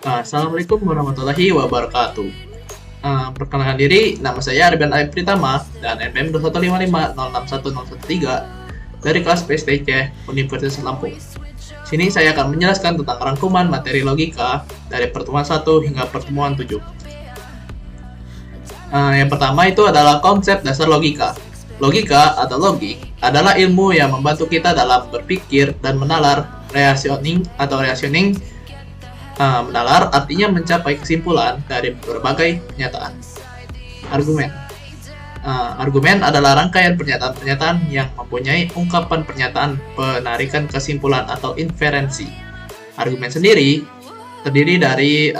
Assalamualaikum warahmatullahi wabarakatuh. Perkenalkan diri, nama saya Arbian Aib Pritama dan NPM 215506113 dari kelas PSTC Universitas Lampung. Sini saya akan menjelaskan tentang rangkuman materi logika dari pertemuan 1 hingga pertemuan 7. Yang pertama itu adalah konsep dasar logika. Logika atau logik adalah ilmu yang membantu kita dalam berpikir dan menalar reasoning. Menalar artinya mencapai kesimpulan dari berbagai pernyataan. Argumen. Argumen adalah rangkaian pernyataan-pernyataan yang mempunyai ungkapan pernyataan penarikan kesimpulan atau inferensi. Argumen sendiri terdiri dari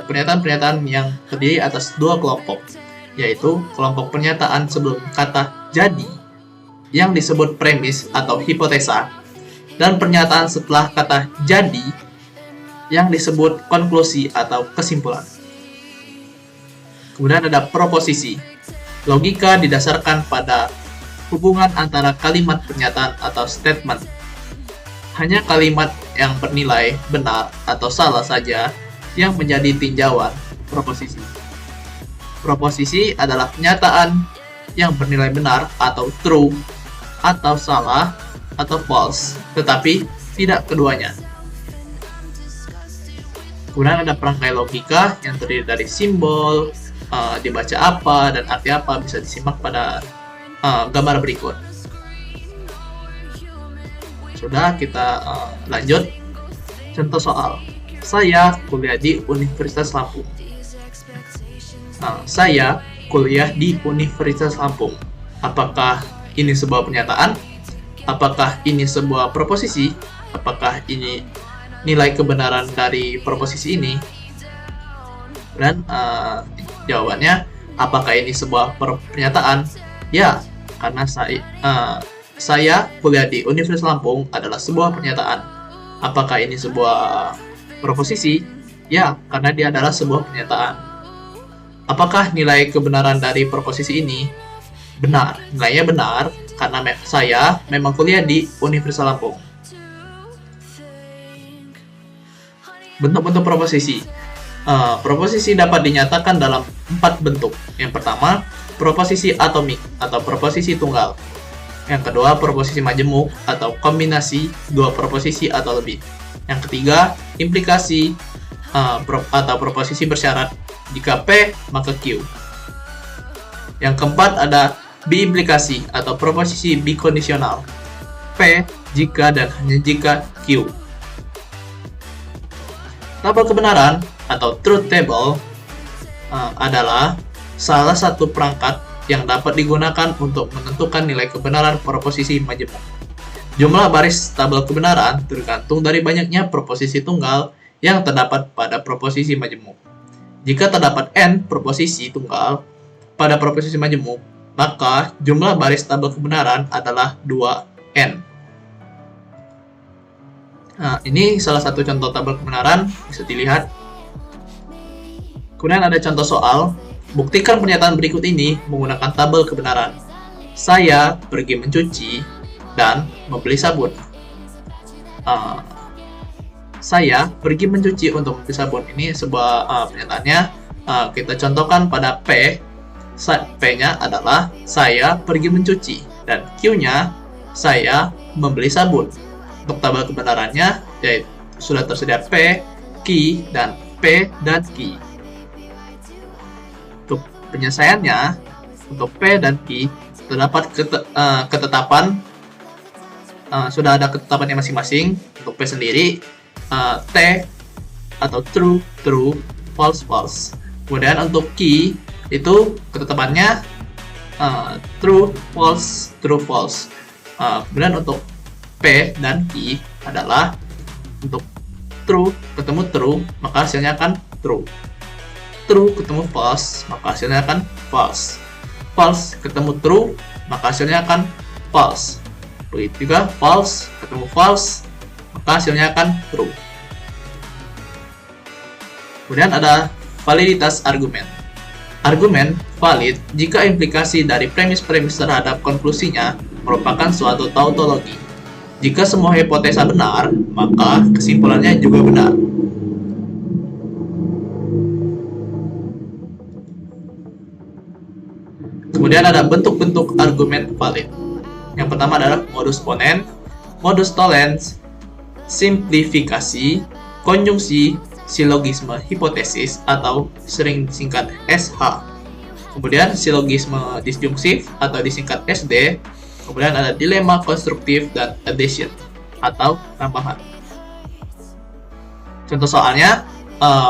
pernyataan-pernyataan yang terdiri atas dua kelompok, yaitu kelompok pernyataan sebelum kata jadi yang disebut premis atau hipotesa, dan pernyataan setelah kata jadi yang disebut konklusi atau kesimpulan. Kemudian ada proposisi. Logika didasarkan pada hubungan antara kalimat pernyataan atau statement. Hanya kalimat yang bernilai benar atau salah saja yang menjadi tinjauan proposisi. Proposisi adalah pernyataan yang bernilai benar atau true, atau salah atau false, tetapi tidak keduanya. Kemudian ada perangkai logika yang terdiri dari simbol, dibaca apa, dan arti apa bisa disimak pada gambar berikut. Sudah, kita lanjut. Contoh soal. Saya kuliah di Universitas Lampung. Saya kuliah di Universitas Lampung. Apakah ini sebuah pernyataan? Apakah ini sebuah proposisi? Apakah ini nilai kebenaran dari proposisi ini? Dan jawabannya, apakah ini sebuah pernyataan? Ya, karena saya kuliah di Universitas Lampung adalah sebuah pernyataan. Apakah ini sebuah proposisi? Ya, karena dia adalah sebuah pernyataan. Apakah nilai kebenaran dari proposisi ini? Benar, nilainya benar karena saya memang kuliah di Universitas Lampung. Bentuk-bentuk proposisi. Proposisi dapat dinyatakan dalam 4 bentuk. Yang pertama, proposisi atomik atau proposisi tunggal. Yang kedua, proposisi majemuk atau kombinasi dua proposisi atau lebih. Yang ketiga, implikasi atau proposisi bersyarat. Jika P, maka Q. Yang keempat ada biimplikasi atau proposisi bikondisional. P, jika dan hanya jika Q. Tabel kebenaran atau truth table adalah salah satu perangkat yang dapat digunakan untuk menentukan nilai kebenaran proposisi majemuk. Jumlah baris tabel kebenaran tergantung dari banyaknya proposisi tunggal yang terdapat pada proposisi majemuk. Jika terdapat n proposisi tunggal pada proposisi majemuk, maka jumlah baris tabel kebenaran adalah 2n. Ini salah satu contoh tabel kebenaran, bisa dilihat. Kemudian ada contoh soal. Buktikan pernyataan berikut ini menggunakan tabel kebenaran. Saya pergi mencuci dan membeli sabun. Saya pergi mencuci untuk membeli sabun. Ini sebuah pernyataannya. Kita contohkan pada P. P-nya adalah saya pergi mencuci, dan Q-nya saya membeli sabun. Untuk tabel kebenarannya, yaitu sudah tersedia P, Q, dan P dan Q. Untuk penyelesaiannya, untuk P dan Q terdapat ketetapan, sudah ada ketetapannya masing-masing. Untuk P sendiri, T atau true, true, false, false. Kemudian untuk Q itu ketetapannya true, false, true, false. Kemudian untuk P dan Q adalah untuk true ketemu true, maka hasilnya akan true. True ketemu false, maka hasilnya akan false. False ketemu true, maka hasilnya akan false. Begitu juga false ketemu false, maka hasilnya akan true. Kemudian ada validitas argumen. Argumen valid jika implikasi dari premis-premis terhadap konklusinya merupakan suatu tautologi. Jika semua hipotesa benar, maka kesimpulannya juga benar. Kemudian ada bentuk-bentuk argumen valid. Yang pertama adalah modus ponens, modus tollens, simplifikasi, konjungsi, silogisme hipotesis atau sering disingkat SH. Kemudian silogisme disjungtif atau disingkat SD. Kemudian ada dilema konstruktif dan addition atau tambahan. Contoh soalnya,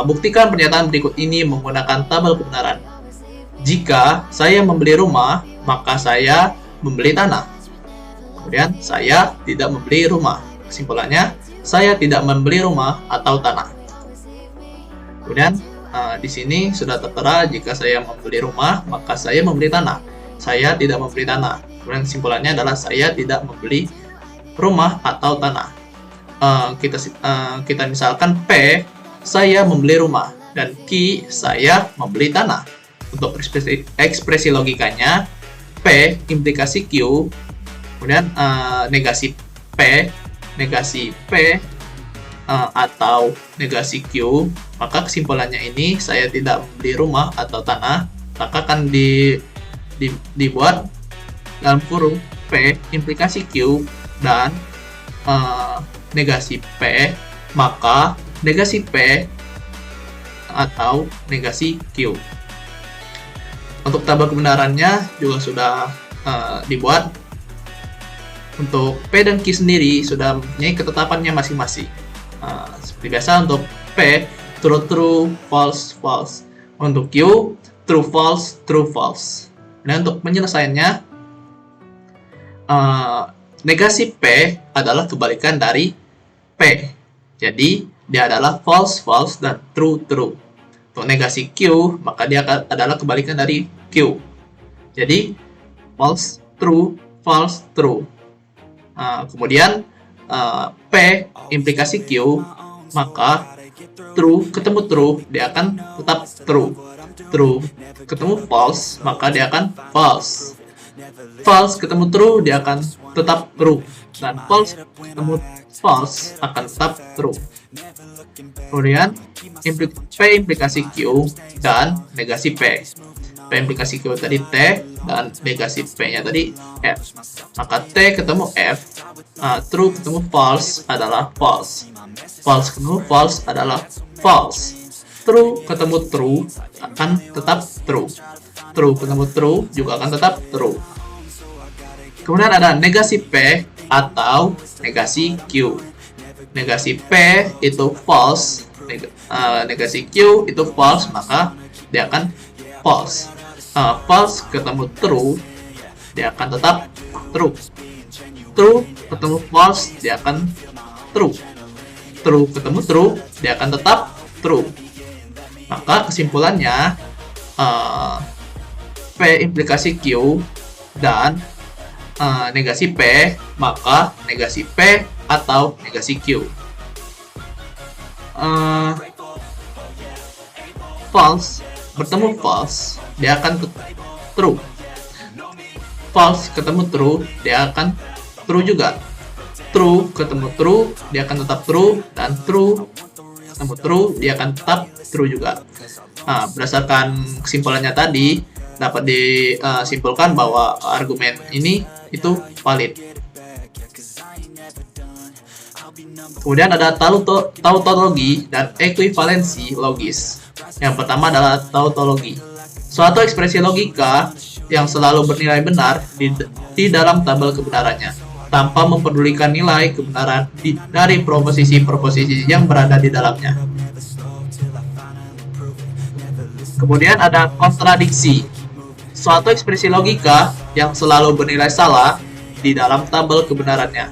buktikan pernyataan berikut ini menggunakan tabel kebenaran. Jika saya membeli rumah, maka saya membeli tanah. Kemudian, saya tidak membeli rumah. Kesimpulannya, saya tidak membeli rumah atau tanah. Kemudian, di sini sudah tertera jika saya membeli rumah, maka saya membeli tanah. Saya tidak membeli tanah. Kemudian kesimpulannya adalah saya tidak membeli rumah atau tanah. Kita misalkan P, saya membeli rumah, dan Q, saya membeli tanah. Untuk ekspresi logikanya, P implikasi Q, kemudian negasi P atau negasi Q, maka kesimpulannya ini saya tidak membeli rumah atau tanah, maka akan dibuat dalam kurung P implikasi Q dan negasi P, maka negasi P atau negasi Q. Untuk tabel kebenarannya juga sudah dibuat. Untuk P dan Q sendiri sudah mempunyai ketetapannya masing-masing. Seperti biasa untuk P, true, false, false. Untuk Q, true, false. Dan untuk penyelesaiannya, negasi P adalah kebalikan dari P. Jadi, dia adalah false, dan true. Untuk negasi Q, maka dia adalah kebalikan dari Q. Jadi, false, true. Kemudian, P implikasi Q, maka true ketemu true, dia akan tetap true. True ketemu false, maka dia akan false. False ketemu true, dia akan tetap true. Dan false ketemu false akan tetap true. Kemudian P implikasi Q dan negasi P. P implikasi Q tadi T dan negasi P-nya tadi F. Maka T ketemu F, true ketemu false adalah false. False ketemu false adalah false. True ketemu true akan tetap true. True ketemu true juga akan tetap true. Kemudian ada negasi P atau negasi Q. Negasi P itu false, negasi Q itu false, maka dia akan false. False ketemu true, dia akan tetap true. True ketemu false, dia akan true. True ketemu true, dia akan tetap true. Maka kesimpulannya, P implikasi Q dan negasi P, maka negasi P atau negasi Q. False bertemu false, dia akan true. False ketemu true, dia akan true juga. True ketemu true, dia akan tetap true. Dan true ketemu true, dia akan tetap true juga. Berdasarkan kesimpulannya tadi, dapat disimpulkan bahwa argumen ini itu valid. Kemudian ada tautologi dan ekuivalensi logis. Yang pertama adalah tautologi. Suatu ekspresi logika yang selalu bernilai benar di dalam tabel kebenarannya, tanpa mempedulikan nilai kebenaran dari proposisi-proposisi yang berada di dalamnya. Kemudian ada kontradiksi. Suatu ekspresi logika yang selalu bernilai salah di dalam tabel kebenarannya,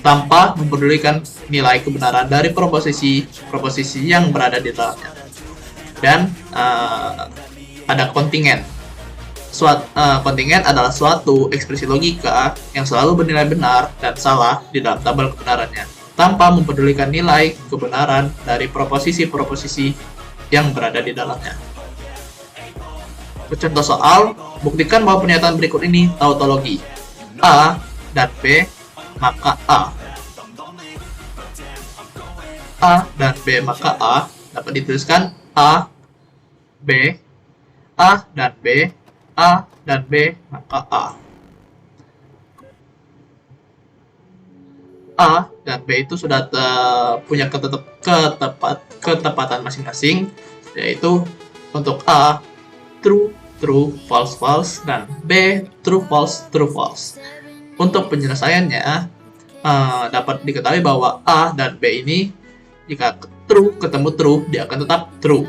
tanpa mempedulikan nilai kebenaran dari proposisi yang berada di dalamnya. Dan ada kontingen. Kontingen adalah suatu ekspresi logika yang selalu bernilai benar dan salah di dalam tabel kebenarannya, tanpa mempedulikan nilai kebenaran dari proposisi-proposisi yang berada di dalamnya. Contoh soal, buktikan bahwa pernyataan berikut ini tautologi. A dan B, maka A. A dan B, maka A dapat dituliskan A, B, A dan B, A dan B, maka A. A dan B itu sudah punya ketepatan masing-masing, yaitu untuk A true, true, false, false, dan B true, false, true, false. Untuk penyelesaiannya dapat diketahui bahwa A dan B ini jika true ketemu true, dia akan tetap true.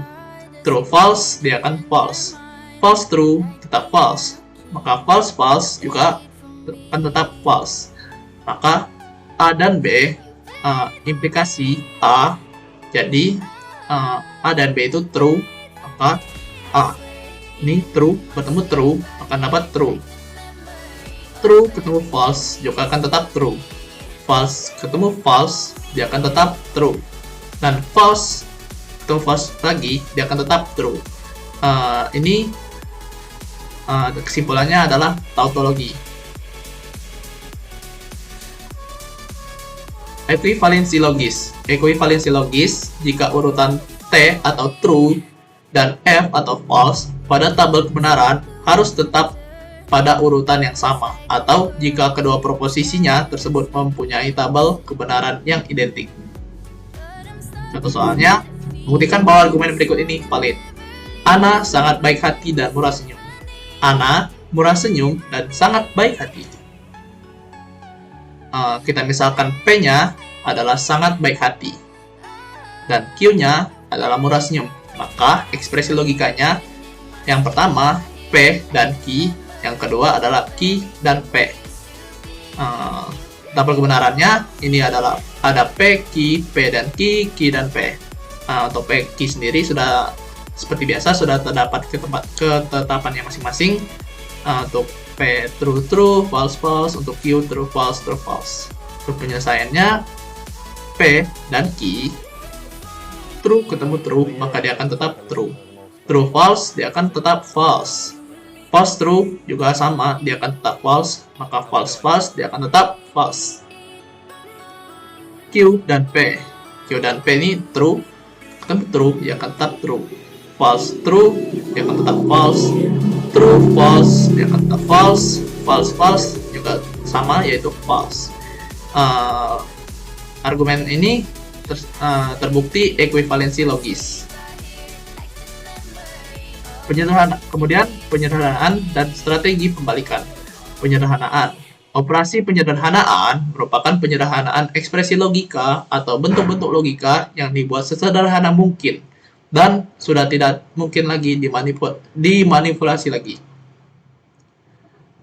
True false, dia akan false. False true, tetap false. Maka false false juga akan tetap false. Maka A dan B implikasi A, jadi A dan B itu true, maka A ini true bertemu true akan dapat true. True ketemu false juga akan tetap true. False ketemu false, dia akan tetap true. Dan false ketemu false lagi, dia akan tetap true. Ini kesimpulannya adalah tautologi. Ekuivalensi logis. Ekuivalensi logis jika urutan T atau true dan F atau false pada tabel kebenaran harus tetap pada urutan yang sama, atau jika kedua proposisinya tersebut mempunyai tabel kebenaran yang identik. Contoh soalnya, membuktikan bahwa argumen berikut ini valid. Ana sangat baik hati dan murah senyum. Ana murah senyum dan sangat baik hati. Kita misalkan P-nya adalah sangat baik hati dan Q-nya adalah murah senyum. Maka ekspresi logikanya yang pertama P dan Q, yang kedua adalah Q dan P. Tabel kebenarannya ini adalah ada P, Q, P dan Q, Q dan P. Untuk P, Q sendiri sudah seperti biasa sudah terdapat ketetapannya masing-masing. Untuk P true true, false false, untuk Q true false, true false. Untuk penyelesaiannya P dan Q true ketemu true, maka dia akan tetap true. True false, dia akan tetap false. False true juga sama, dia akan tetap false, maka false false, dia akan tetap false. Q dan P. Q dan P ini true ketemu true, dia akan tetap true. False true, dia akan tetap false. True false, dia akan tetap false. False false juga sama, yaitu false. Argumen ini terbukti ekuivalensi logis. Kemudian penyederhanaan dan strategi pembalikan. Penyederhanaan. Operasi penyederhanaan merupakan penyederhanaan ekspresi logika atau bentuk-bentuk logika yang dibuat sesederhana mungkin dan sudah tidak mungkin lagi dimanipulasi lagi.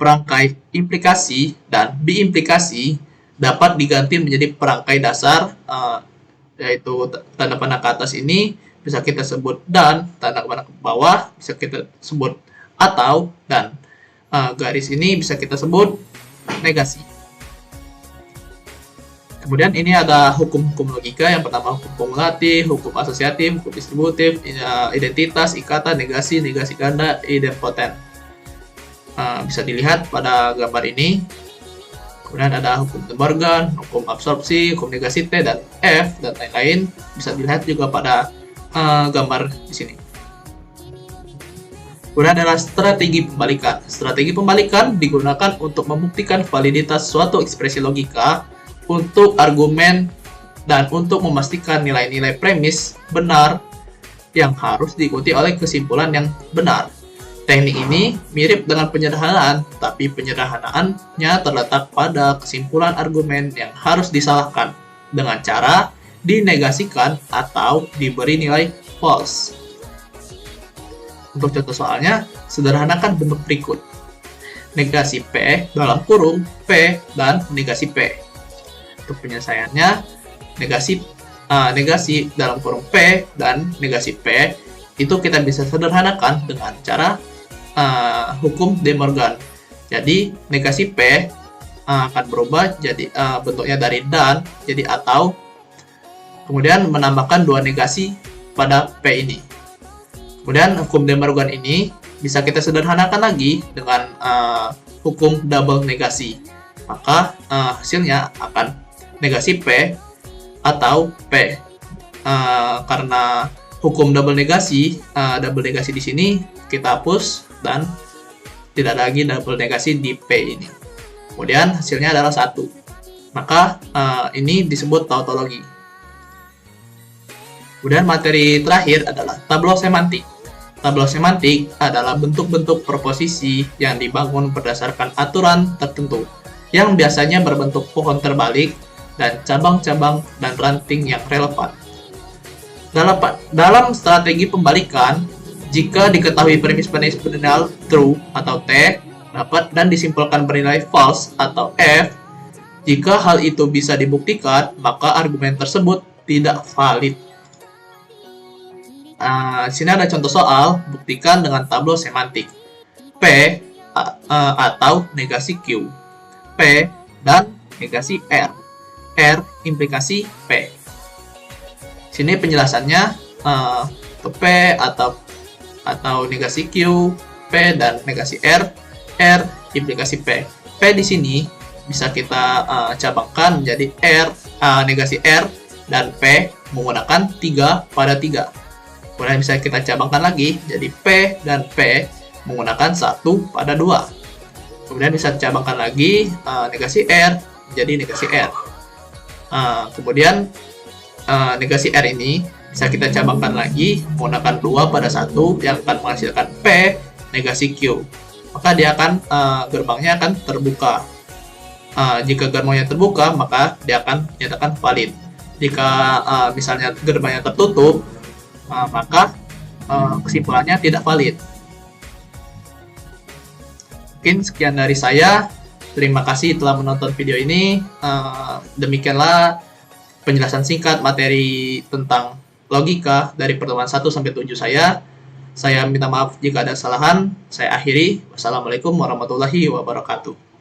Perangkai implikasi dan biimplikasi dapat diganti menjadi perangkai dasar, yaitu tanda panah ke atas ini bisa kita sebut dan, tanda panah ke bawah bisa kita sebut atau, dan garis ini bisa kita sebut negasi. Kemudian ini ada hukum-hukum logika. Yang pertama hukum kumulatif, hukum asosiatif, hukum distributif, identitas, ikatan, negasi, negasi ganda, idempoten. Bisa dilihat pada gambar ini. Kemudian ada hukum De Morgan, hukum absorpsi, hukum negasi T dan F, dan lain-lain. Bisa dilihat juga pada gambar di sini. Kemudian adalah strategi pembalikan. Strategi pembalikan digunakan untuk membuktikan validitas suatu ekspresi logika untuk argumen dan untuk memastikan nilai-nilai premis benar yang harus diikuti oleh kesimpulan yang benar. Teknik ini mirip dengan penyederhanaan, tapi penyederhanaannya terletak pada kesimpulan argumen yang harus disalahkan dengan cara dinegasikan atau diberi nilai false. Untuk contoh soalnya, sederhanakan bentuk berikut. Negasi P dalam kurung P dan negasi P. Untuk penyelesaiannya, negasi dalam kurung P dan negasi P itu kita bisa sederhanakan dengan cara hukum De Morgan. Jadi negasi P akan berubah jadi bentuknya dari dan jadi atau, kemudian menambahkan dua negasi pada P ini. Kemudian hukum De Morgan ini bisa kita sederhanakan lagi dengan hukum double negasi. Maka hasilnya akan negasi P atau P. Karena hukum double negasi di sini kita hapus dan tidak ada lagi double negasi di P ini. Kemudian hasilnya adalah 1. Maka ini disebut tautologi. Kemudian materi terakhir adalah tableau semantik. Tableau semantik adalah bentuk-bentuk proposisi yang dibangun berdasarkan aturan tertentu, yang biasanya berbentuk pohon terbalik dan cabang-cabang dan ranting yang relevan. Dalam strategi pembalikan, jika diketahui premis bernilai true atau T, dapat dan disimpulkan bernilai false atau F. Jika hal itu bisa dibuktikan, maka argumen tersebut tidak valid. Di sini ada contoh soal, buktikan dengan tableau semantik. P atau negasi Q. P dan negasi R. R implikasi P. Sini penjelasannya, P atau negasi Q, P dan negasi R, R implikasi P. P di sini bisa kita cabangkan menjadi negasi R dan P menggunakan 3/3. Kemudian bisa kita cabangkan lagi jadi P dan P menggunakan 1/2. Kemudian bisa cabangkan lagi negasi R menjadi negasi R. Kemudian negasi R ini bisa kita cabangkan lagi menggunakan 2/1 yang akan menghasilkan P negasi Q. Maka dia akan gerbangnya akan terbuka. Jika gerbangnya terbuka, maka dia akan dinyatakan valid. Jika misalnya gerbangnya tertutup, maka kesimpulannya tidak valid. Mungkin sekian dari saya. Terima kasih telah menonton video ini. Demikianlah penjelasan singkat materi tentang logika dari pertemuan 1 sampai 7 saya. Saya minta maaf jika ada kesalahan. Saya akhiri. Wassalamualaikum warahmatullahi wabarakatuh.